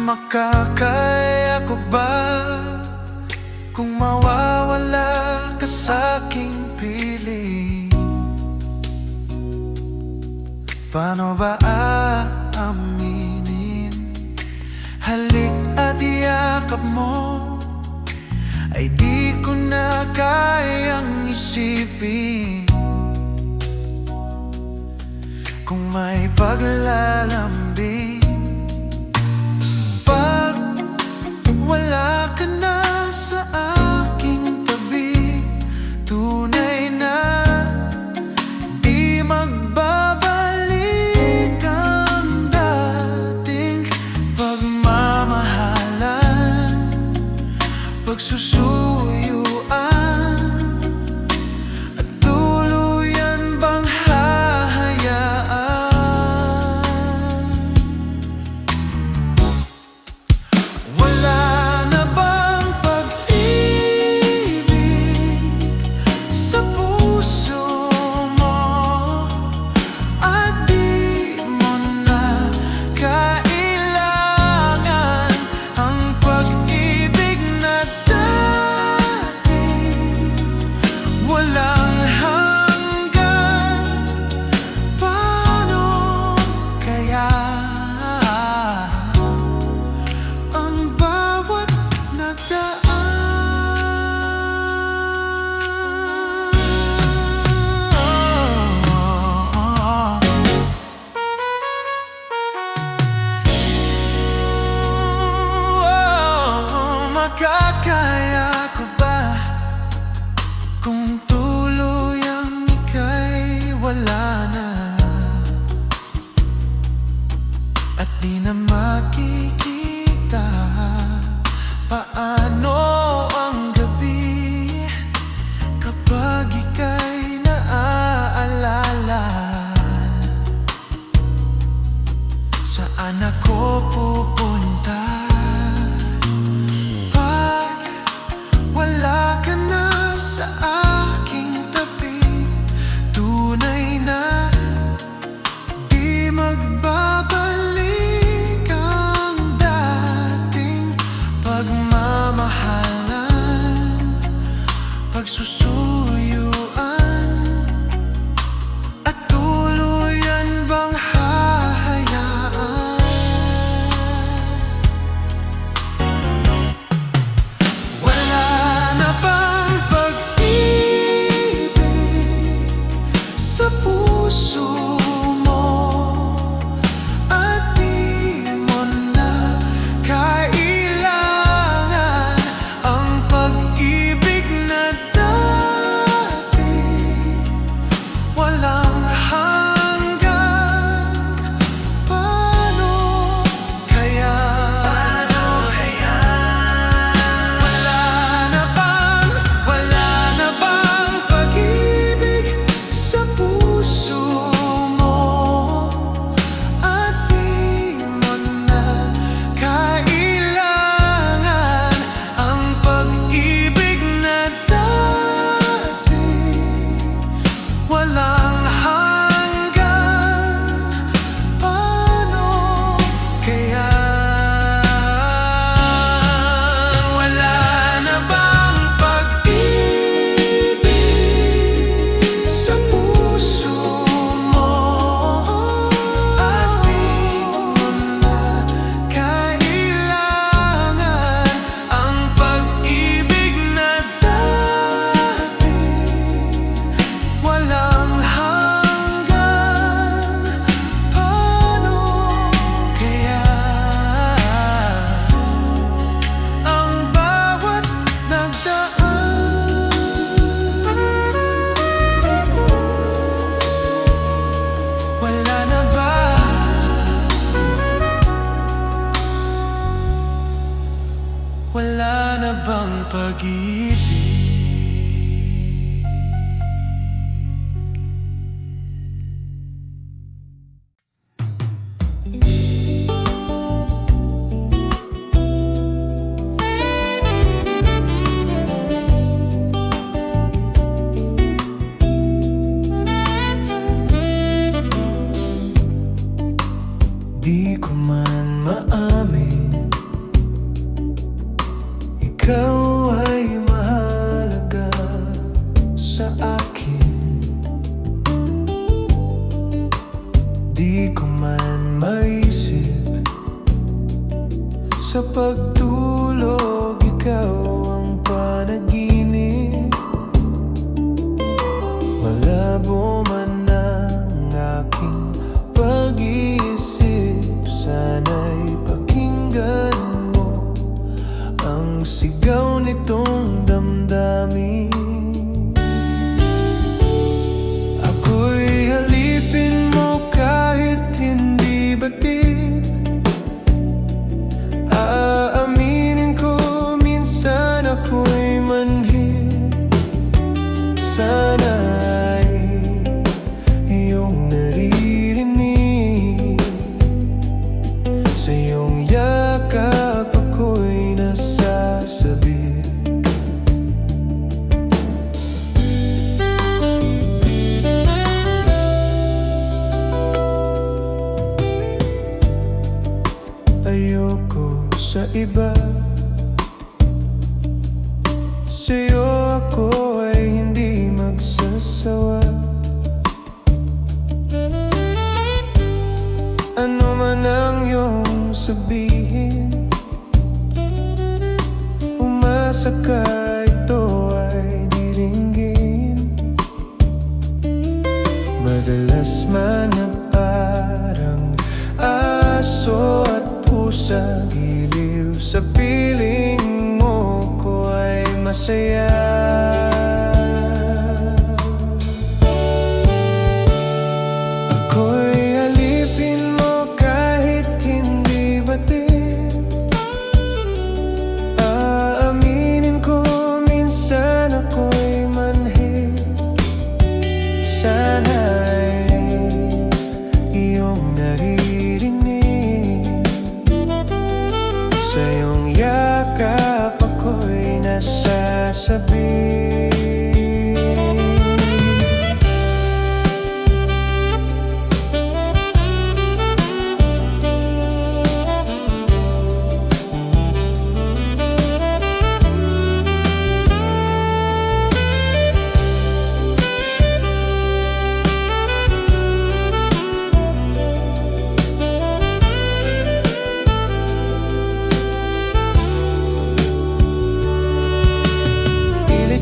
Makakaya ko ba kung mawawala ka sa'king piling? Paano ba aaminin? Halik at yakap mo ay di ko na kayang isipin. Kung may paglalambing, pag wala ka na sa aking tabi, tunay na di magbabalik ang dating pagmamahalan, pagsusuyuan, at tuluyan bang hahayaan? Wala na bang pag-ibig sa puso mo, at di mo na kailangan ang pag-ibig na dati walang hanggan? Paano kaya ang bawat nagdaan? Makakaya ko ba kung tuluyang ika'y wala na, at di na makikita? Paano ang gabi kapag ika'y naaalala? Saan ako pupunta pag wala ka na sa aking tabi? Tunay na di magbabalik ang dating pagmamahalan, pagsusuyuan, at tuluyan bang hahayaan? Wala na bang pag-ibig sa puso mo, at di mo na kailangan ang pag-ibig na dati walang hanggan? Paano kaya? Wala na bang pag-ibig sa puso mo, at di mo na kailangan ang pag-ibig na dati walang hanggan? Paano kaya? Wala na bang pag-ibig sa puso mo, at di mo na kailangan ang pag-ibig na dati walang hanggan? Paano kaya ang bawat nagdaan? Wala na ba? Wala na bang pag-ibig? Di ko man maamin ikaw ay mahalaga sa akin. Di ko man maisip sa pagtulog, ikaw ang panaginip. Malabo man ang aking pag-iisip, sana'y pakinggan mo ang sigaw nitong damdamin. Ako'y halipin mo kahit hindi batid. Aaminin ko minsan ako'y manhid. Sana'y iyong naririnig. Sa iyong yakap ako'y nasasabi. Ayoko sa iba, sa'yo ako ay hindi magsasawa. Ano man ang iyong sabihin, umasa ka ito ay diringgin. Madalas man na parang aso at pusa, giliw sa piling mo ko ay masaya. Ako'y alipin mo kahit hindi batid. Aaminin ko minsan ako'y manhid. Sana'y iyong naririnig. Sa iyong yakap ako'y nasasabi.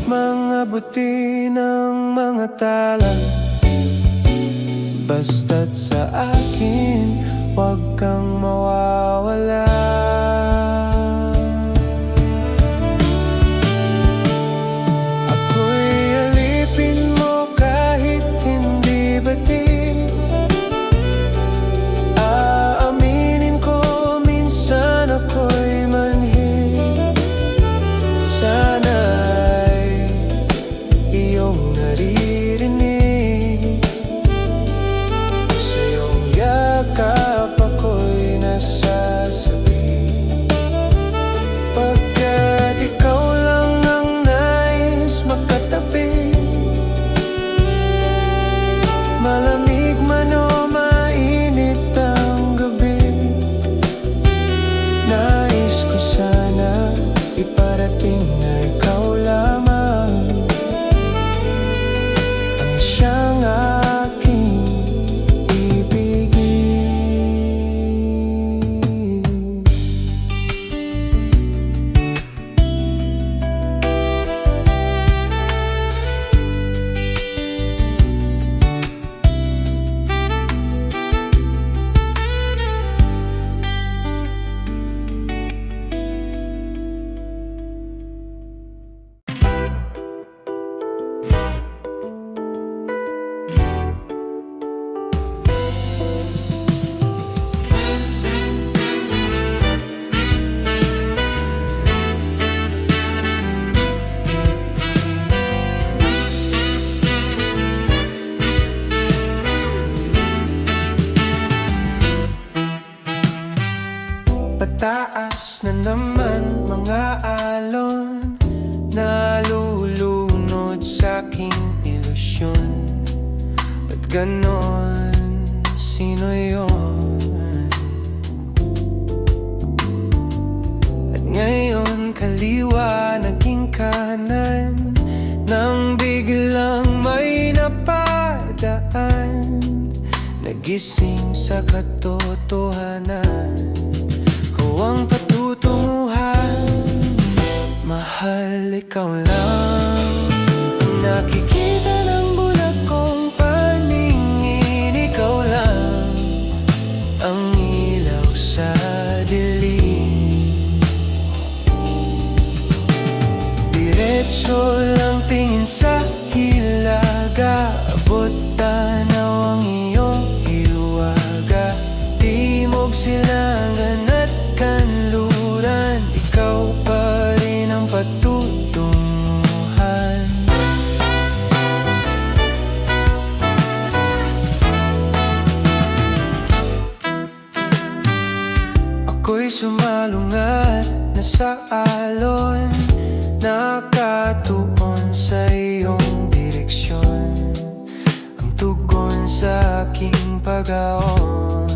Mga buti ng mga tala, basta't sa akin huwag kang mawawala. Ako'y alipin mo kahit hindi batid. Aaminin ko minsan ako'y manhid. Sana iyong naririnig. Sa iyong yakap ako'y nasasabi. Pagkat ikaw lang ang nais makatabi, malamig man o mainit ang gabi, nais ko sana iparating na ikaw lamang siyang aking ibigin. Pataas na naman mga alon, nalulunod sa'king ilusyon. Ba't ganon? Sino yun? At ngayon kaliwa gising sa katotohanan. Ikaw ang patutunguhan, mahal, ikaw lang ang nakikita ng bulag kong paningin. Ikaw lang ang ilaw sa dilim. Diretso lang tingin sa hilaga, abot tanaw ang iyong hiwaga. Timog, silangan at kanluran, ikaw pa rin ang patutunguhan. Ako'y sumalungat na sa alon, nakatuon sa iyong direksyon. Ang tugon sa aking pag-aon,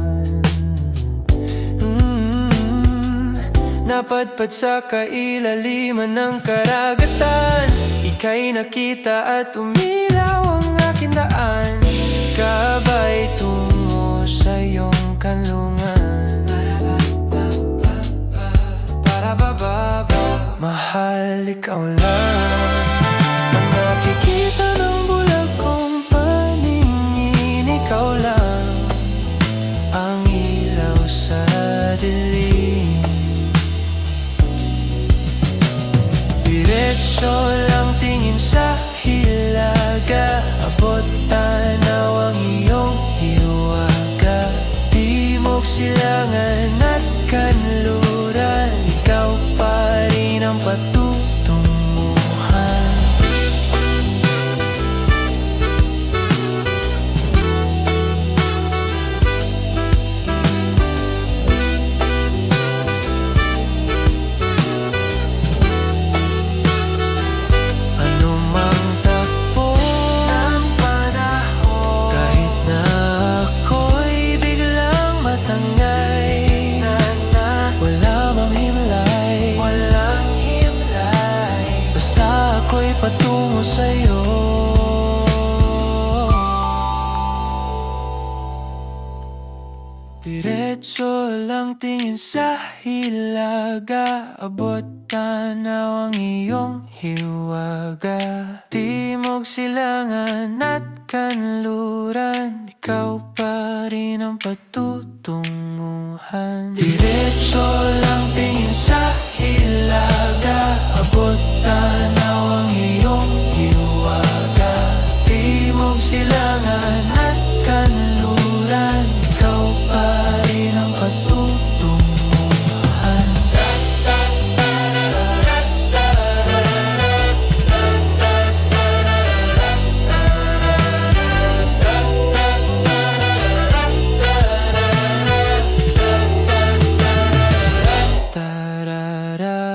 napadpad sa kailaliman ng karagatan. Ika'y nakita at umilaw ang aking daan, kabay tungo sa iyong kanlungan. Mahal, ikaw lang ang nakikita ng bulag kong paningin. Ikaw lang ang ilaw sa dilim. Diretso lang tingin sa hilaga, abot tanaw ang iyong hiwaga. Timog, silangan at kanluran, ikaw pa rin ang patutunguhan. Ano mang takbo ng panahon, kahit na ako'y biglang matangay, wala mang himlay, walang himlay, basta ako'y patungo sa'yo. Diretso lang tingin sa hilaga, abot tanaw ang iyong hiwaga. Timog, silangan at kanluran, ikaw pa rin ang patutunguhan. Diretso lang tingin sa hilaga, abot tanaw ang iyong hiwaga. Timog, silangan at kanluran, ikaw pa rin ang patutunguhan. Tarara.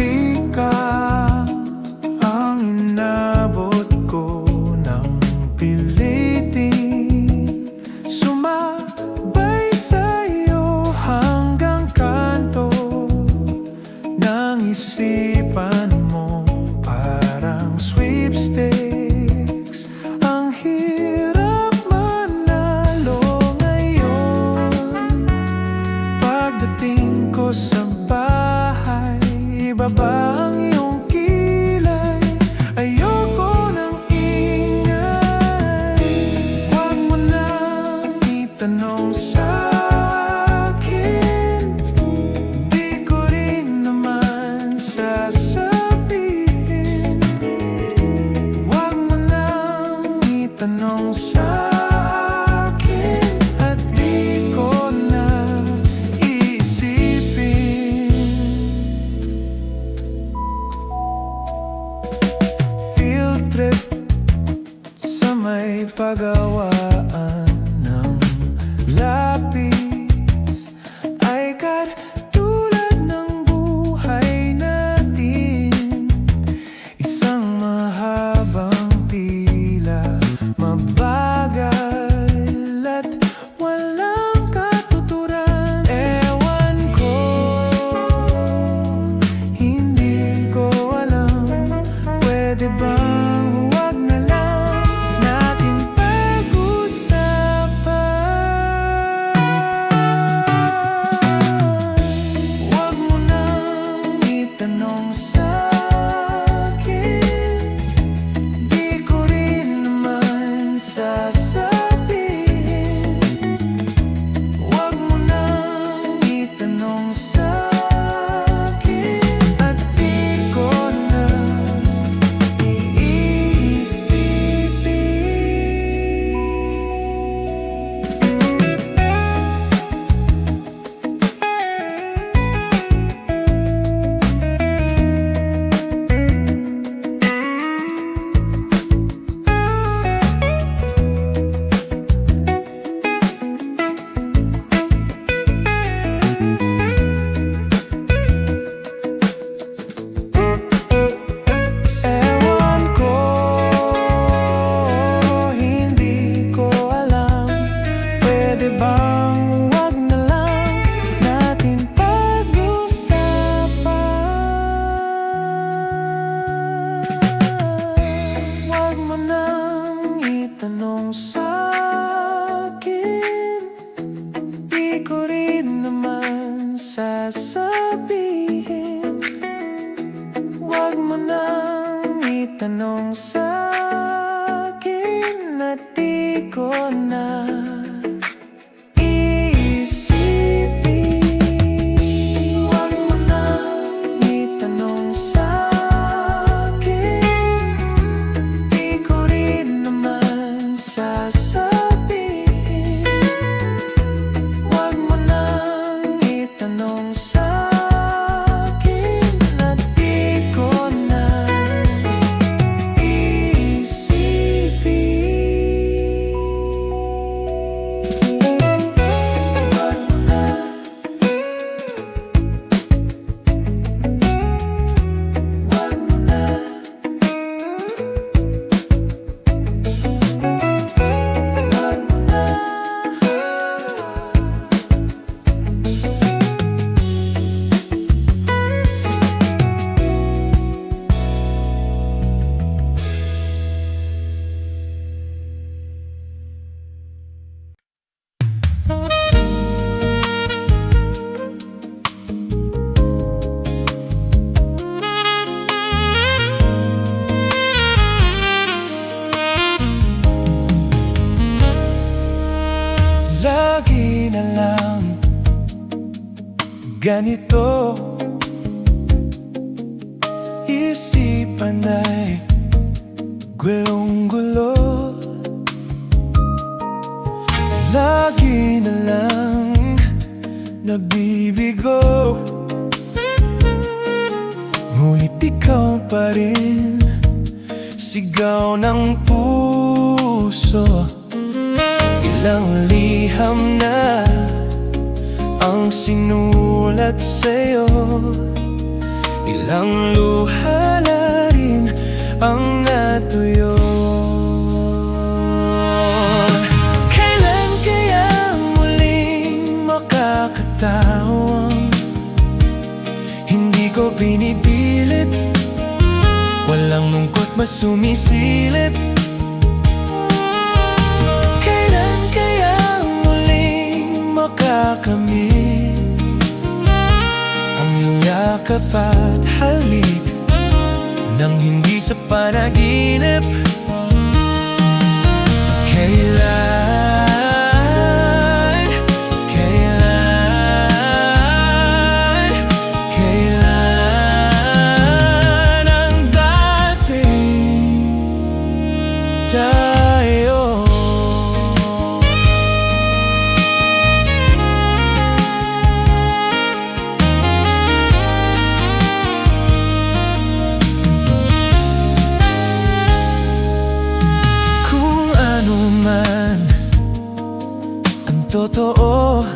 Ikaw ang inabot ko ng pilitin, sumabay sa'yo hanggang kanto ng isipan mo. Parang sweepstakes, ang hirap manalo ngayon. Pagdating ko sa bahay, ibaba ang iyong kilay, ayoko ng ingay. Huwag mo nang itanong sa'kin, di ko rin naman sasabihin. Huwag mo nang itanong sa'kin, at di ko na iisipin. Field trip sa may pagawaan ng lab sasabihin. Huwag mo nang itanong sa'kin na di ko na iisipin. Huwag mo nang itanong sa'kin, di ko rin naman sasabihin. Huwag mo nang itanong sa'kin na di ko na iisipin. Huwag mo na. Huwag mo na. Huwag mo na. Lagi na lang ganito, isipan ay gulong-gulo. Lagi na lang nabibigo, ngunit ikaw pa rin sigaw ng puso. Ilang liham na ang sinulat sa'yo, ilang luha na rin ang natuyo. Kailan kaya muling makakatawang hindi ko pinipilit, walang lungkot mas sumisilip? Makakamit ang iyong yakap at halik nang hindi sa panaginip. Kailan, kailan, kailan ang dating tayo? Totoo,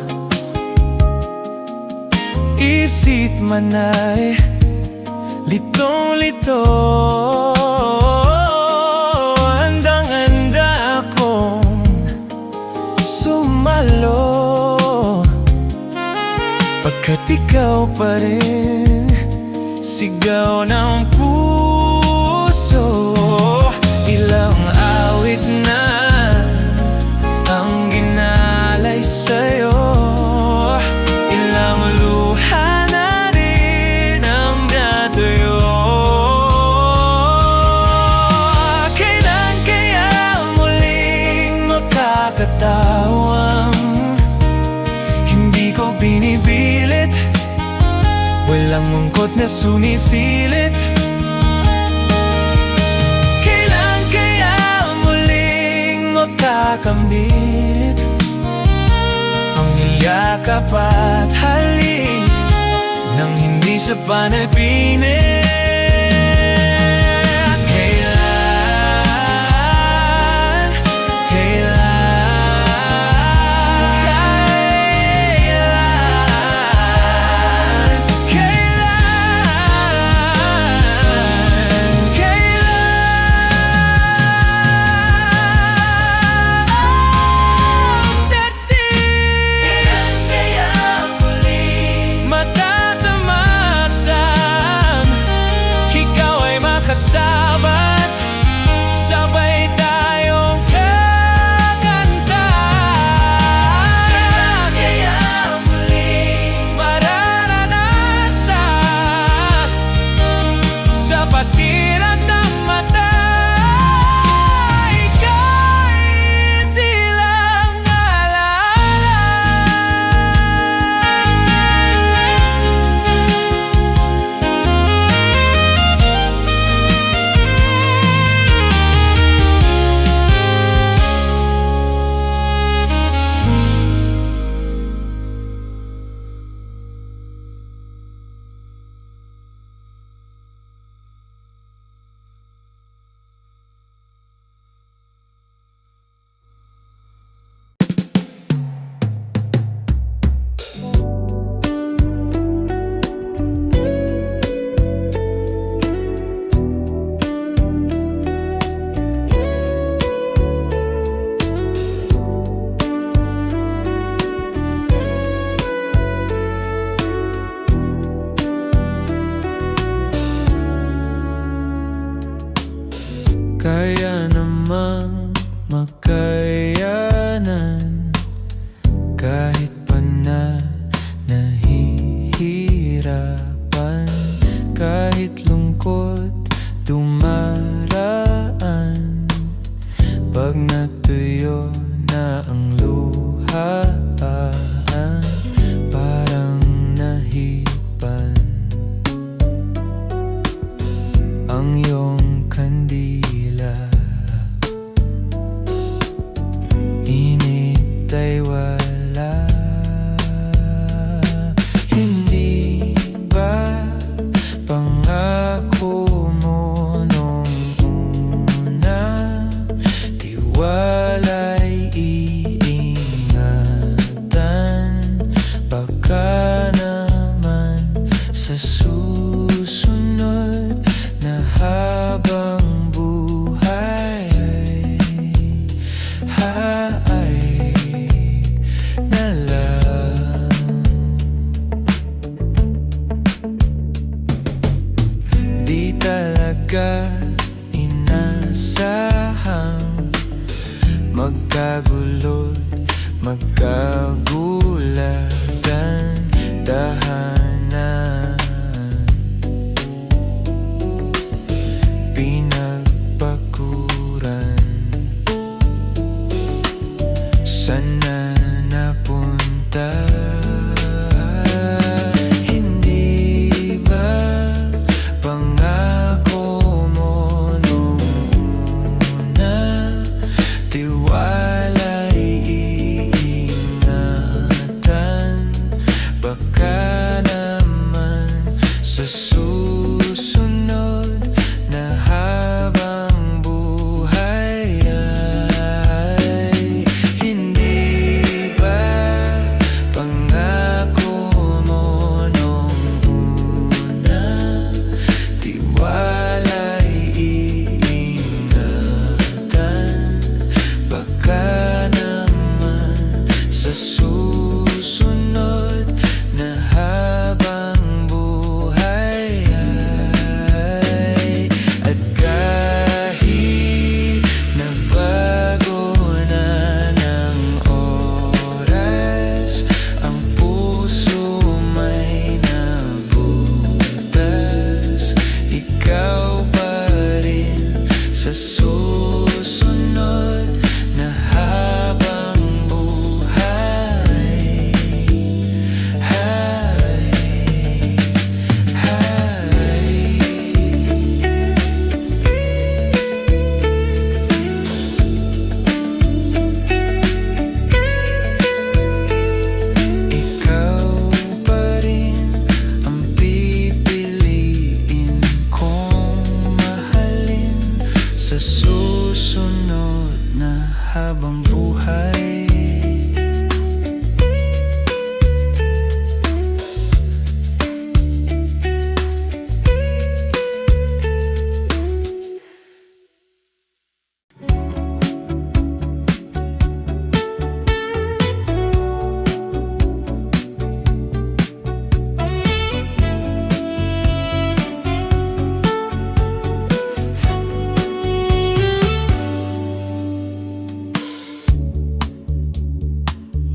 isip man ay litong-lito. Handang-handa akong sumalo, pagkat ikaw pa rin sigaw ng puso. Ilang awit na ang ginalay sa'yo, ilang luha na rin ang natuyo. Kailan kaya muling makakatawang hindi ko binibilit, walang lungkot na sumisilip? Kailan kaya muling makakamit ang yakap at halik nang hindi sa panaginip? Kailan, kailan, kailan, kailan, kailan dating? Kailan kaya muling matatamasan hirapan, kahit lungkot dumaraan. Pag natuyo na ang luha, parang nahipan ang iyong kandila. Init ay wala. Hindi ba pangako mo nung una, tiwala'y iingatan? Baka naman sa susunod na habang buhay ay na lang. Di talaga inasahang magkagulot, magkagulatan, dahanan. Pinagpakuran, sana napunta. Hindi ba pangako mo nung una, tiwala'y iingatan? Baka naman sa susunod na habang buhay ay hindi ba pangako mo nung una, tiwala'y iingatan? Baka naman sa susunod na habang buhay ay, at kahit nabago na ng oras, ang puso may nabutas, ikaw pa rin sa susunod na habang buhay. Ikaw pa rin ang pipiliin kong mahalin sa susunod na habang buhay.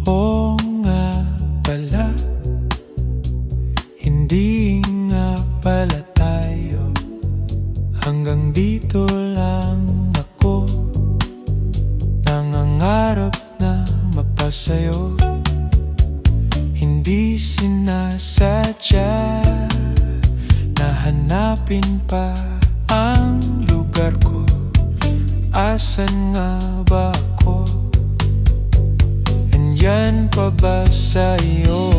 Oo nga pala, hindi nga pala tayo. Hanggang dito lang ako, nangangarap na mapasayo. Hindi sinasadya na hanapin pa ang lugar ko. Asan nga ba ako? Yan pa ba sa'yo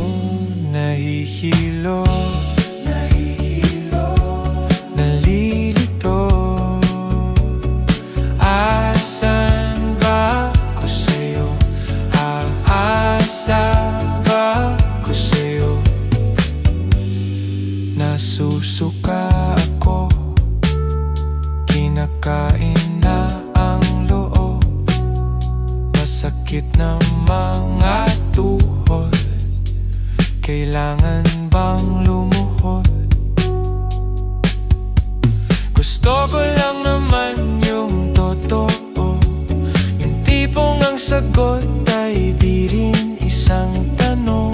nahihilo? Nalilito? Asan ba ako sa'yo? Aasa ba ako sa'yo? Nasusuka ako, kinakain na ang loob, masakit na mga tuhod. Kailangan bang lumuhod? Gusto ko lang naman yung totoo, yung tipong ang sagot ay di rin isang tanong.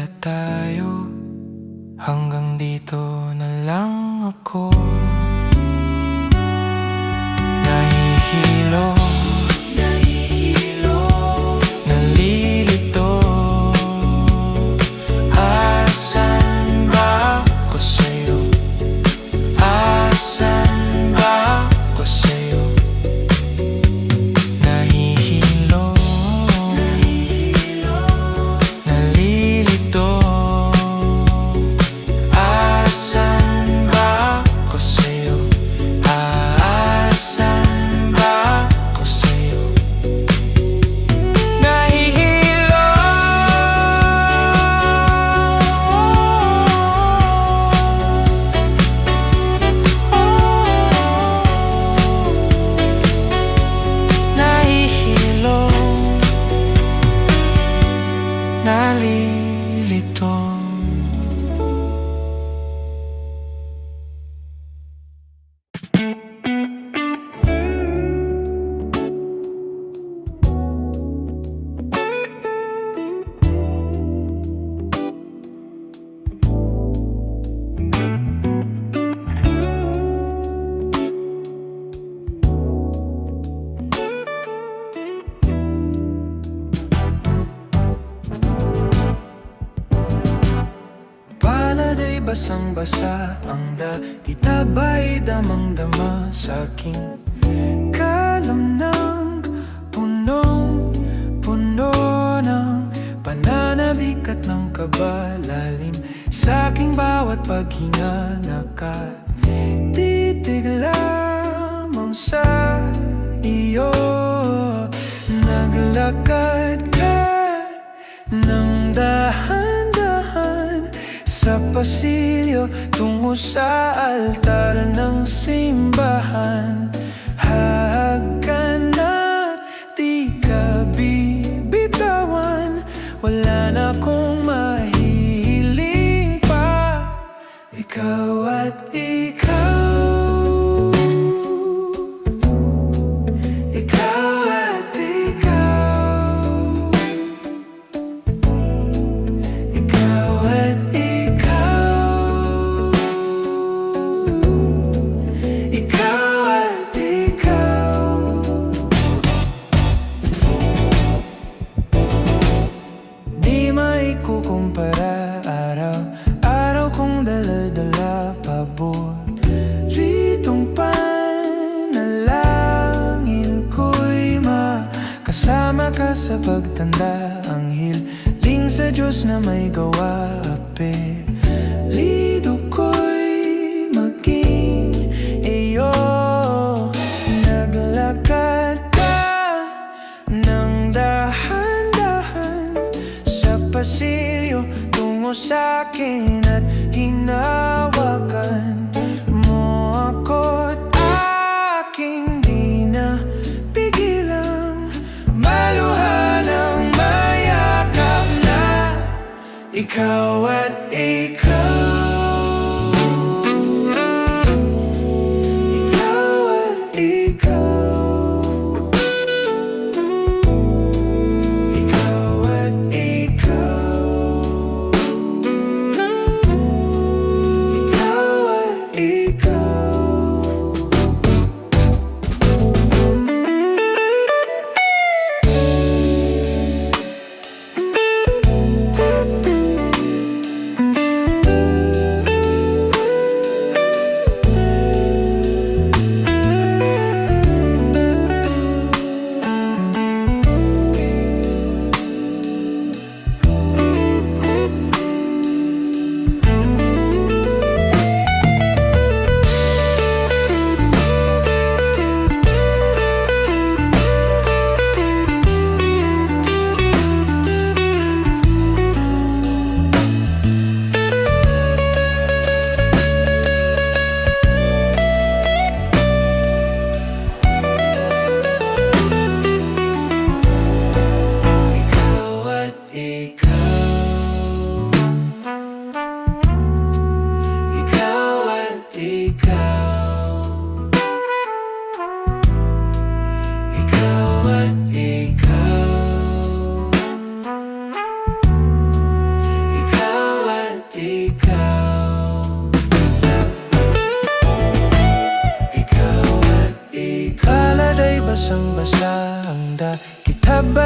pala tayo, hanggang dito na lang ako. Nahihilo, nalilito. Asan ba ako sa'yo? Asan ba ako sa'yo? Nahihilo, nalilito. Asan ba ako sa'yo? Asan ba ako sa'yo? Nahihilo, nahihilo, nalilito. Palad ay basang-basa, ang dakitaba'y damang-dama sa'king kalam ng punong-puno ng pananabik at ng kaba. Lalim sa'king bawat paghinga, nakatitig lamang sa iyo. Naglakad ka ng dahan-dahan sa pasilyo tungo sa altar ng simbahan. Hahagan at di ka bibitawan, wala na akong mahihiling pa. Ikaw at ikaw, ikaw at ikaw, ikaw at ikaw, ikaw at ikaw. Di maikukumpara, araw-araw kong dala-dala paboritong panalangin ko'y makasama ka sa pagtanda. Ang hiling sa Diyos na may gawa, apelido ko'y maging iyo. Naglakad ka ng dahan-dahan sa pasilyo tungo sa'kin at hinawakan mo ako't aking di na pigilang maluha ng mayakap na ikaw at ikaw, ikaw at ikaw, ikaw at ikaw, ikaw at ikaw.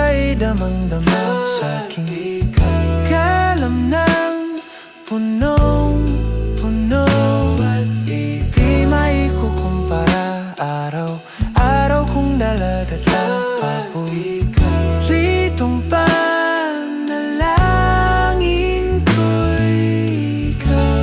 ay damang-dama sa aking kalam ng punong-puno. At di maikukumpara, araw-araw kong daladala pabuhay. Litong panalangin ko'y ikaw.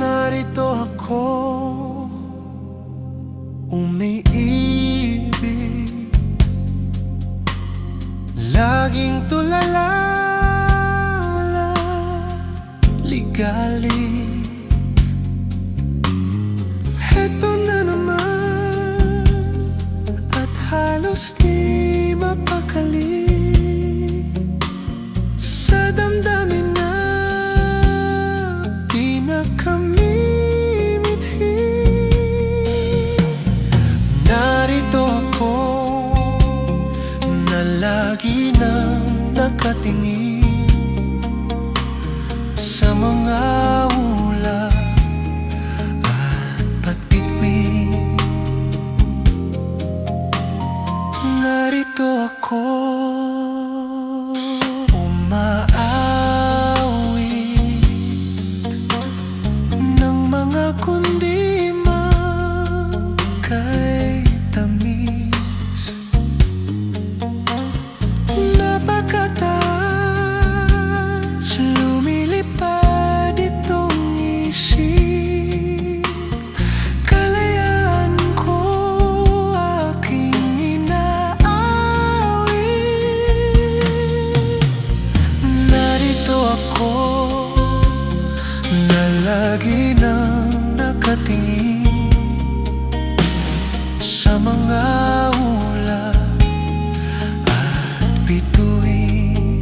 Narito ako, umiibig, laging tulala, ligali. Heto na naman, at halos di mapakali sa damdamin na di na kami mithi. Narito ako na lagi nang nakatingin sa mga ulap at patbitbit. Narito ako, umaawit ng mga kundi kay tamis. Napakataas, lumilipad itong isip. Kalayaan ko aking inaawit. Narito ako na lagi nang nakatingin sa mga ulap at bituin.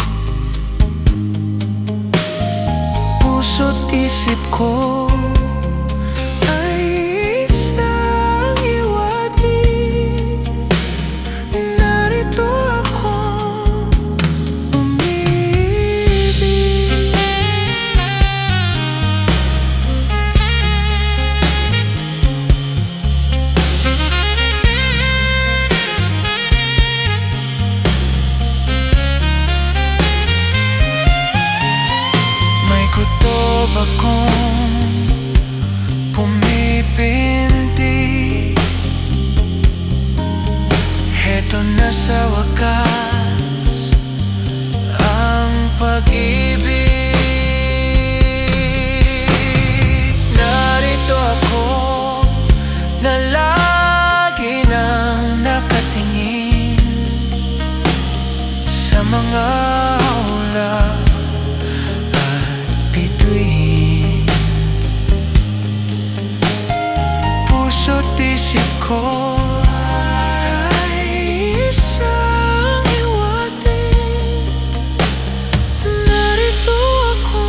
Puso't isip ko ay isang hiwatig. Narito ako, umibig. May kutob akong pumipinti. Heto na sa wakas ang pag-ibig. Narito ako na lagi nang nakatingin sa mga ulap at bituin. Puso't isip ko ay isang hiwatig. Narito ako,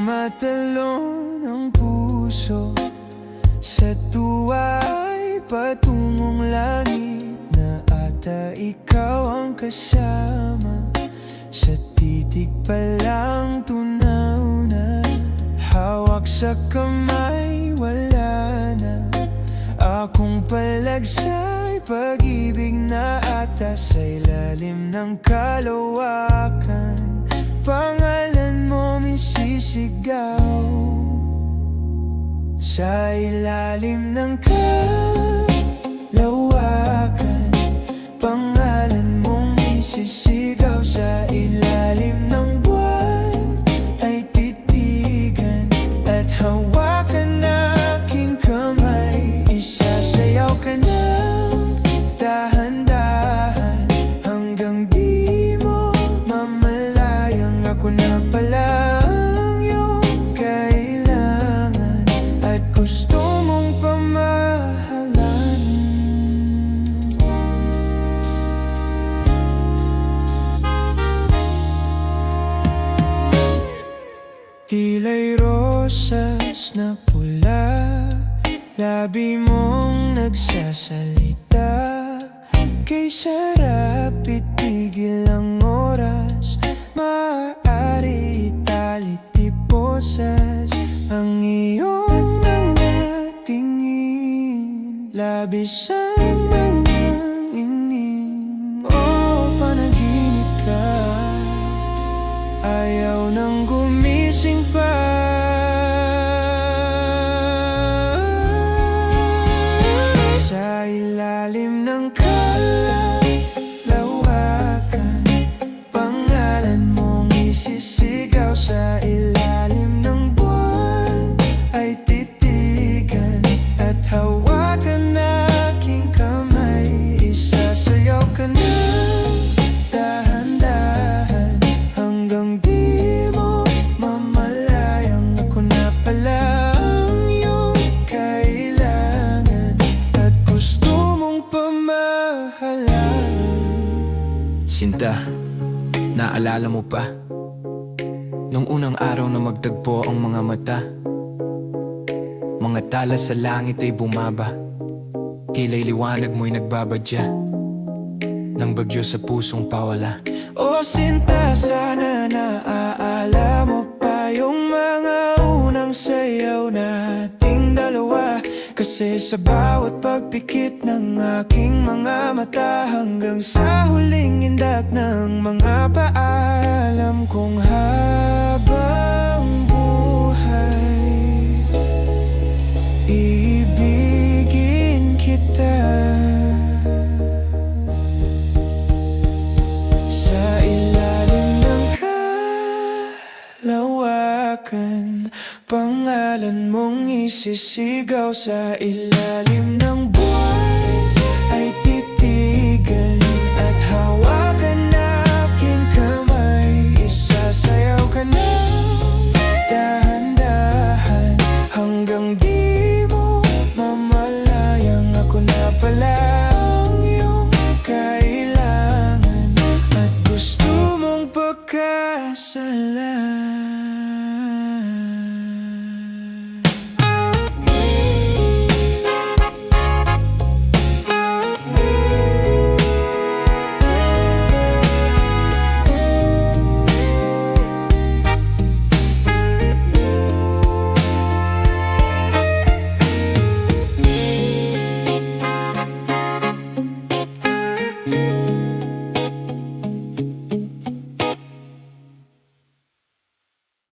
tumatalon ang puso sa tuwa'y patungong langit na ata ikaw ang kasama. Sa titig pa lang tunaw na, hawak sa kamay wala na. Akong palagsa'y pag-ibig na ata sa ilalim ng kalawakan. Pangalan mo misisigaw Sa ilalim ng kalawakan, pangalan mong isisigaw. Sa ilalim ng buwan ay titigan at hawakan aking kamay. Isasayaw ka ng dahan-dahan hanggang di mo mamalayang ako na pala ang iyong kailangan at gusto mong pamahalan. Tila'y rosas na pula, labi mong nagsasalita. Kay sarap itigil ang oras, maaari itali-tiposas ang iyong mga tingin. Labis ang mga ngingin, o panaginip ka, ayaw nang gumising pa. Sa ilalim ng kalawakan, pangalan mong isisigaw. Sa ilalim ng buwan ay titigan at hawakan aking kamay. Isasayaw ka ng dahan-dahan hanggang di mo mamalayang ako na pala ang iyong kailangan at gusto mong pamahalan. Sinta, naalala mo pa? Nung unang araw na magtagpo ang mga mata, mga tala sa langit ay bumaba, kilay liwanag mo'y nagbabadya ng bagyo sa pusong pawala. O Sinta, sana naalala mo pa yung mga unang sayaw nating dalawa. Kasi sa bawat pagpikit ng aking mga mata, hanggang sa huling indak ng mga paalam kong habang buhay, iibigin kita. Sa ilalim ng kalawakan, pangalan mong isisigaw. Sa ilalim